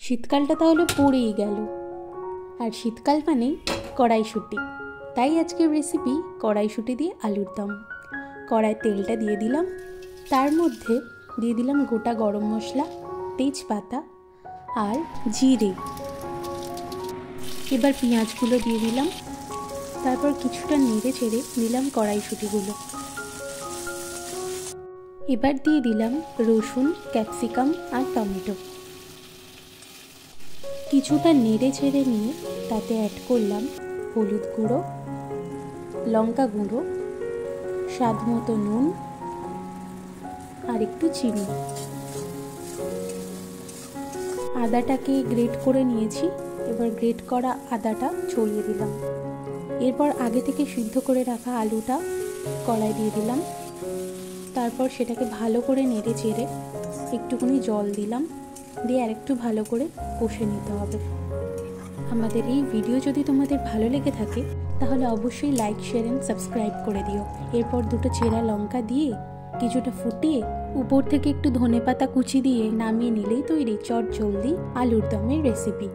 শীতকালটা তাহলে পড়েই গেল, আর শীতকাল মানেই কড়াইশুঁটি। তাই আজকের রেসিপি কড়াইশুঁটি দিয়ে আলুর দম। কড়াই তেলটা দিয়ে দিলাম, তার মধ্যে দিয়ে দিলাম গোটা গরম মশলা, তেজপাতা আর জিরে। এবার পেঁয়াজগুলো দিয়ে দিলাম, তারপর কিছুটা নেড়ে চেড়ে দিলাম কড়াইশুঁটিগুলো। এবার দিয়ে দিলাম রসুন, ক্যাপসিকাম আর টমেটো। কিছুটা নেড়ে চেড়ে নিয়ে তাতে অ্যাড করলাম হলুদ গুঁড়ো, লঙ্কা গুঁড়ো, স্বাদ মতো নুন আর একটু চিনি। আদাটাকে গ্রেট করে নিয়েছি, এবার গ্রেট করা আদাটা ছড়িয়ে দিলাম। এরপর আগে থেকে সিদ্ধ করে রাখা আলুটা কড়াই দিয়ে দিলাম, তারপর সেটাকে ভালো করে নেড়ে চেড়ে একটুখানি জল দিলাম, দিয়ে আরেকটু ভালো করে কষে নিতে হবে। আমাদের এই ভিডিও যদি তোমাদের ভালো লেগে থাকে তাহলে অবশ্যই লাইক, শেয়ার অ্যান্ড সাবস্ক্রাইব করে দিও। এরপর দুটো চেরা লঙ্কা দিয়ে কিছুটা ফুটিয়ে উপর থেকে একটু ধনেপাতা কুচি দিয়ে নামিয়ে নিলেই তৈরি চটজলদি আলুর দমের রেসিপি।